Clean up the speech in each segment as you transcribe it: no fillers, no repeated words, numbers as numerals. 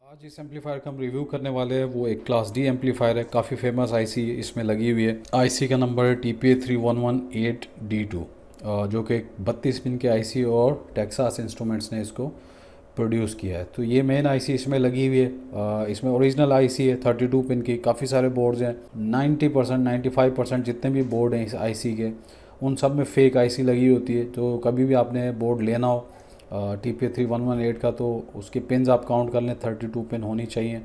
आज इस एम्पलीफायर का हम रिव्यू करने वाले हैं। वो एक क्लास डी एम्पलीफायर है, काफ़ी फेमस आईसी इसमें लगी हुई है। आईसी का नंबर है TPA3118D2, जो कि 32 पिन के आईसी और टेक्सास इंस्ट्रूमेंट्स ने इसको प्रोड्यूस किया है। तो ये मेन आईसी इसमें लगी हुई है। इसमें ओरिजिनल आईसी है 32 पिन की। काफ़ी सारे बोर्ड्स हैं, 90% 95% जितने भी बोर्ड हैं इस आईसी के, उन सब में फेक आईसी लगी होती है। तो कभी भी आपने बोर्ड लेना हो TPA3118 का, तो उसके पिन्स आप काउंट कर लें, 32 पिन होनी चाहिए।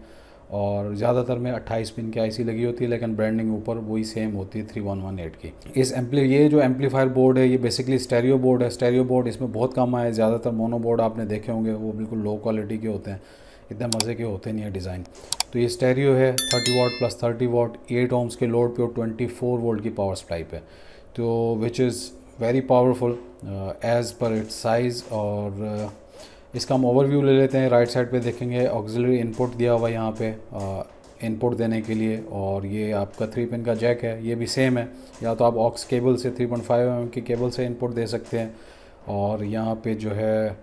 और ज़्यादातर में 28 पिन की आईसी लगी होती है, लेकिन ब्रांडिंग ऊपर वही सेम होती है 3118 की। ये जो एम्पलीफायर बोर्ड है, ये बेसिकली स्टेरियो बोर्ड है। स्टेरियो बोर्ड इसमें बहुत कम आए। ज़्यादातर मोनो बोर्ड आपने देखे होंगे, वो बिल्कुल लो क्वालिटी के होते हैं, इतने मज़े के होते नहीं है डिज़ाइन। तो ये स्टेरियो है, 30 वाट प्लस 30 वाट, 8 ohms के लोड पे और 24 वोल्ट की पावर सप्लाई पे। तो which is very powerful as per it's size. और इसका हम ओवरव्यू ले लेते हैं। राइट साइड पे देखेंगे ऑक्सिलरी इनपुट दिया हुआ है यहाँ पे इनपुट देने के लिए। और ये आपका 3 पिन का जैक है, ये भी सेम है। या तो आप ऑक्स केबल से 3.5 mm की केबल से इनपुट दे सकते हैं। और यहाँ पे जो है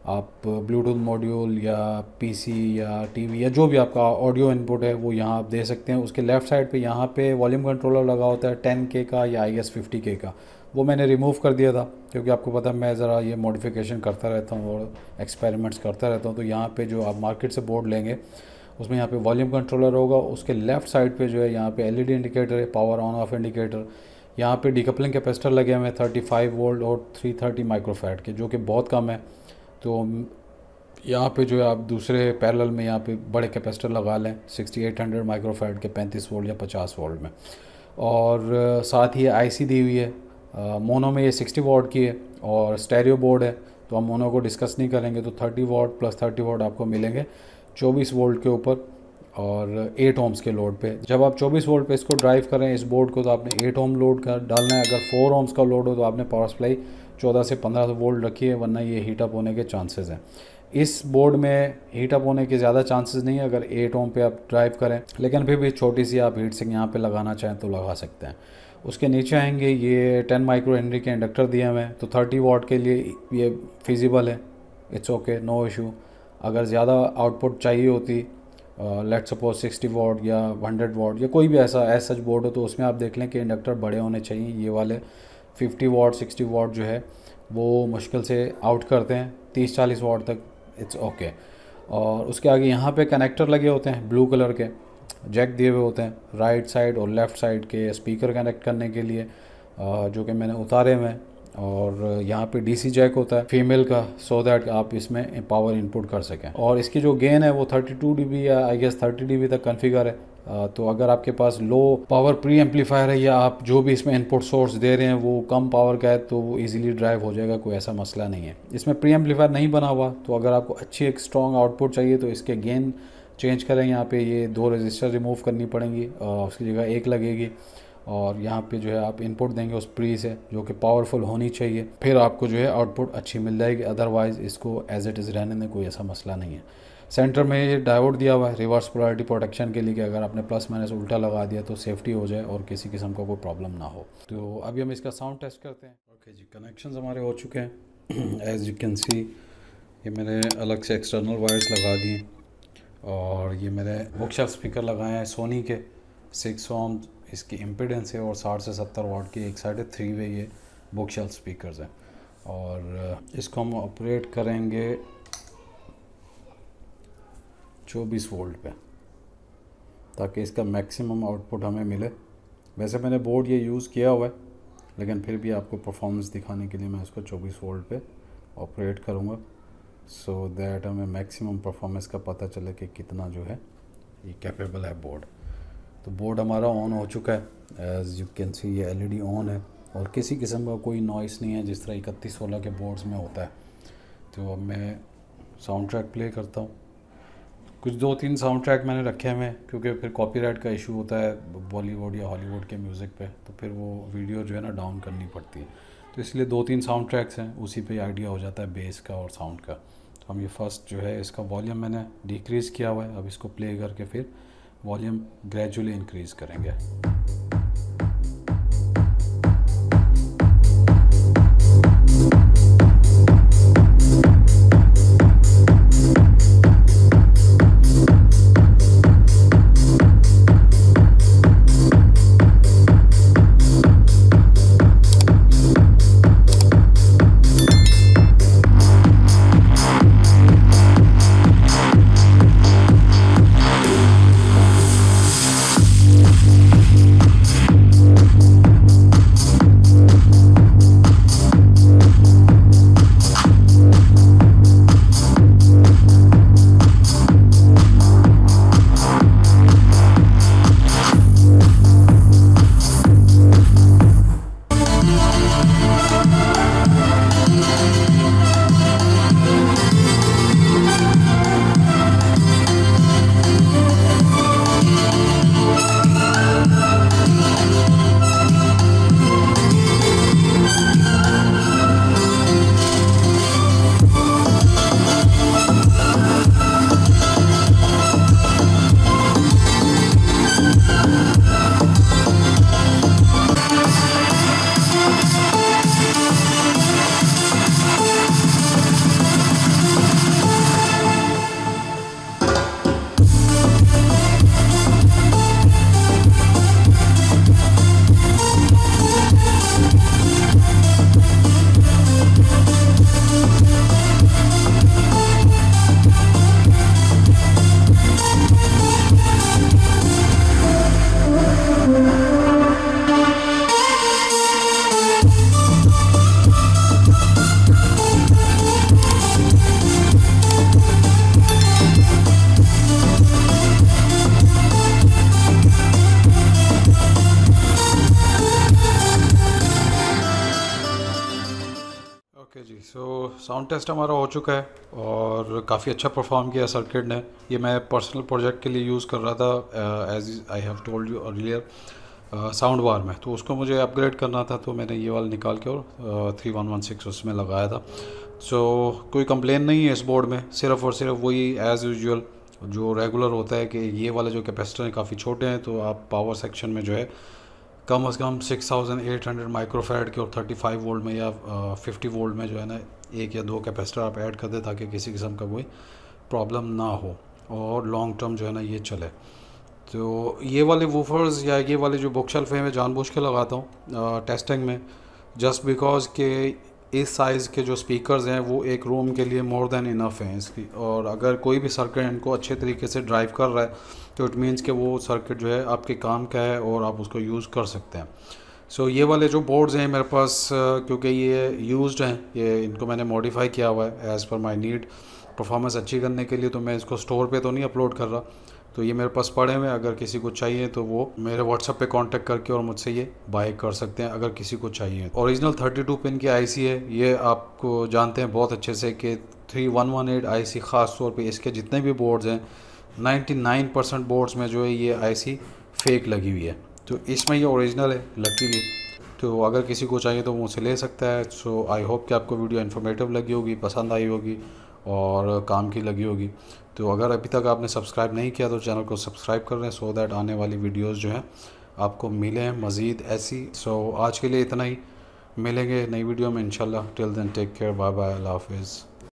आप ब्लूटूथ मॉड्यूल या पीसी या टीवी या जो भी आपका ऑडियो इनपुट है वो यहाँ आप दे सकते हैं। उसके लेफ़्ट साइड पे यहाँ पे वॉल्यूम कंट्रोलर लगा होता है 10K का या आई गेस 50K का। वो मैंने रिमूव कर दिया था, क्योंकि आपको पता है मैं ज़रा ये मॉडिफिकेशन करता रहता हूँ और एक्सपेरिमेंट्स करता रहता हूँ। तो यहाँ पे जो आप मार्केट से बोर्ड लेंगे, उसमें यहाँ पे वॉल्यूम कंट्रोलर होगा। उसके लेफ़्ट साइड पे जो है यहाँ पे LED इंडिकेटर है, पावर ऑन ऑफ इंडिकेटर। यहाँ पे डिकपलिंग कैपेसिटर लगे हुए हैं 35 वोल्ट और 330 माइक्रोफैराड के, जो कि बहुत कम है। तो यहाँ पे जो है आप दूसरे पैरेलल में यहाँ पे बड़े कैपेसिटर लगा लें 6800 माइक्रोफैराड के 35 वोल्ट या 50 वोल्ट में। और साथ ही आईसी दी हुई है। मोनो में ये 60 वाट की है और स्टेरियो बोर्ड है, तो हम मोनो को डिस्कस नहीं करेंगे। तो 30 वाट प्लस 30 वाट आपको मिलेंगे 24 वोल्ट के ऊपर और 8 ohms के लोड पे। जब आप 24 वोल्ट पे इसको ड्राइव करें इस बोर्ड को, तो आपने 8 ohm लोड का डालना है। अगर 4 ohms का लोड हो तो आपने पावर सप्लाई 14 से 15 वोल्ट रखी है, वरना ये हीटअप होने के चांसेस हैं। इस बोर्ड में हीटअप होने के ज़्यादा चांसेस नहीं है अगर 8 ohm पे आप ड्राइव करें, लेकिन फिर भी छोटी सी आप हीट सिंक यहाँ पे लगाना चाहें तो लगा सकते हैं। उसके नीचे आएंगे, ये 10 माइक्रो हेनरी के इंडक्टर दिए हुए हैं, तो 30 वाट के लिए ये फिजिबल है, इट्स ओके, नो इशू। अगर ज़्यादा आउटपुट चाहिए होती, लेट सपोज 60 वाट या 100 वाट या कोई भी ऐसा सच बोर्ड हो, तो उसमें आप देख लें कि इंडक्टर बड़े होने चाहिए। ये वाले 50 वाट 60 वाट जो है वो मुश्किल से आउट करते हैं, 30-40 वाट तक इट्स ओके। और उसके आगे यहाँ पे कनेक्टर लगे होते हैं ब्लू कलर के, जैक दिए हुए होते हैं राइट साइड और लेफ़्ट साइड के स्पीकर कनेक्ट करने के लिए, जो कि मैंने उतारे हुए हैं। और यहाँ पे डीसी जैक होता है फीमेल का, सो दैट आप इसमें पावर इनपुट कर सकें। और इसकी जो गेन है वो 32 dB या आई गेस 30 dB तक कॉन्फ़िगर है। तो अगर आपके पास लो पावर प्री एम्पलीफायर है या आप जो भी इसमें इनपुट सोर्स दे रहे हैं वो कम पावर का है, तो वो इजीली ड्राइव हो जाएगा, कोई ऐसा मसला नहीं है। इसमें प्री एम्पलीफायर नहीं बना हुआ, तो अगर आपको अच्छी एक स्ट्रॉन्ग आउटपुट चाहिए तो इसके गेन चेंज करें। यहाँ पे ये 2 रजिस्टर रिमूव करनी पड़ेंगी, उसकी जगह 1 लगेगी। और यहाँ पे जो है आप इनपुट देंगे उस प्री से, जो कि पावरफुल होनी चाहिए, फिर आपको जो है आउटपुट अच्छी मिल जाएगी। अदरवाइज़ इसको एज इट इज़ रहने में कोई ऐसा मसला नहीं है। सेंटर में ये डायोड दिया हुआ है रिवर्स पोलैरिटी प्रोटेक्शन के लिए, कि अगर आपने प्लस माइनस उल्टा लगा दिया तो सेफ्टी हो जाए और किसी किस्म का कोई प्रॉब्लम ना हो। तो अभी हम इसका साउंड टेस्ट करते हैं। ओके जी, कनेक्शंस हमारे हो चुके हैं। एज यू कैन सी, ये मैंने अलग से एक्सटर्नल वायर्स लगा दिए। और ये मेरे बुकशेल्फ स्पीकर लगाए हैं सोनी के, 6 ohms इसकी इम्पीडेंस है और 60 से 70 वाट की एक साइड है। 3 वे ये बुकशेल्फ स्पीकर्स हैं। और इसको हम ऑपरेट करेंगे 24 वोल्ट पे, ताकि इसका मैक्सिमम आउटपुट हमें मिले। वैसे मैंने बोर्ड ये यूज़ किया हुआ है, लेकिन फिर भी आपको परफॉर्मेंस दिखाने के लिए मैं इसको 24 वोल्ट पे ऑपरेट करूँगा, सो दैट हमें मैक्सिमम परफॉर्मेंस का पता चले कि कितना जो है ये कैपेबल है बोर्ड। तो बोर्ड हमारा ऑन हो चुका है, एज़ यू कैन सी ये LED ऑन है और किसी किस्म का कोई नॉइस नहीं है जिस तरह 3116 के बोर्ड्स में होता है। तो अब मैं साउंड ट्रैक प्ले करता हूँ। कुछ 2-3 साउंड ट्रैक मैंने रखे हुए हैं, क्योंकि फिर कॉपीराइट का इशू होता है बॉलीवुड या हॉलीवुड के म्यूज़िक पे, तो फिर वो वीडियो जो है ना डाउन करनी पड़ती है। तो इसलिए 2-3 साउंड ट्रैक्स हैं, उसी पे आइडिया हो जाता है बेस का और साउंड का। तो हम ये फर्स्ट जो है इसका वॉल्यूम मैंने डिक्रीज़ किया हुआ है, अब इसको प्ले करके फिर वॉल्यूम ग्रेजुअली इंक्रीज़ करेंगे। साउंड टेस्ट हमारा हो चुका है और काफ़ी अच्छा परफॉर्म किया सर्किट ने। ये मैं पर्सनल प्रोजेक्ट के लिए यूज़ कर रहा था, as I have told you earlier, sound bar में। तो उसको मुझे अपग्रेड करना था, तो मैंने ये वाला निकाल के और 3116 उसमें लगाया था। सो कोई कंप्लेन नहीं है इस बोर्ड में, सिर्फ़ और सिर्फ वही एज़ यूजुअल जो रेगुलर होता है कि ये वाले जो कैपेसिटर हैं काफ़ी छोटे हैं, तो आप पावर सेक्शन में जो है कम से कम 6800 माइक्रोफैराड के और 35 वोल्ट में या 50 वोल्ट में जो है ना 1 या 2 कैपेसिटर आप ऐड कर दें, ताकि किसी किस्म का कोई प्रॉब्लम ना हो और लॉन्ग टर्म जो है ना ये चले। तो ये वाले वूफर्स या ये वाले जो बुक शेल्फ हैं मैं जानबूझ के लगाता हूँ टेस्टिंग में, जस्ट बिकॉज के इस साइज़ के जो स्पीकर्स हैं वो एक रूम के लिए मोर देन इनफ हैं इसकी। और अगर कोई भी सर्किट इनको अच्छे तरीके से ड्राइव कर रहा है तो इट मीन्स कि वो सर्किट जो है आपके काम का है और आप उसको यूज़ कर सकते हैं। सो ये वाले जो बोर्ड्स हैं मेरे पास, क्योंकि ये यूज्ड हैं, ये इनको मैंने मॉडिफाई किया हुआ है एज़ पर माई नीड, परफॉर्मेंस अच्छी करने के लिए। तो मैं इसको स्टोर पे तो नहीं अपलोड कर रहा, तो ये मेरे पास पड़े हुए हैं। अगर किसी को चाहिए तो वो मेरे व्हाट्सएप पे कांटेक्ट करके और मुझसे ये बाय कर सकते हैं, अगर किसी को चाहिए। ओरिजिनल 32 पिन की आईसी है ये, आपको जानते हैं बहुत अच्छे से कि 3118 आईसी ख़ास तौर पे इसके जितने भी बोर्ड्स हैं 99% बोर्ड्स में जो है ये आईसी फेक लगी हुई है। तो इसमें ये ओरिजिनल है लकीली, तो अगर किसी को चाहिए तो वो मुझसे ले सकता है। सो आई होप कि आपको वीडियो इन्फॉर्मेटिव लगी होगी, पसंद आई होगी और काम की लगी होगी। तो अगर अभी तक आपने सब्सक्राइब नहीं किया तो चैनल को सब्सक्राइब कर लें, सो दैट आने वाली वीडियोस जो हैं आपको मिलें मज़ीद ऐसी। सो आज के लिए इतना ही, मिलेंगे नई वीडियो में इंशाल्लाह। Till then take care, bye bye, अल्लाह हाफिज़।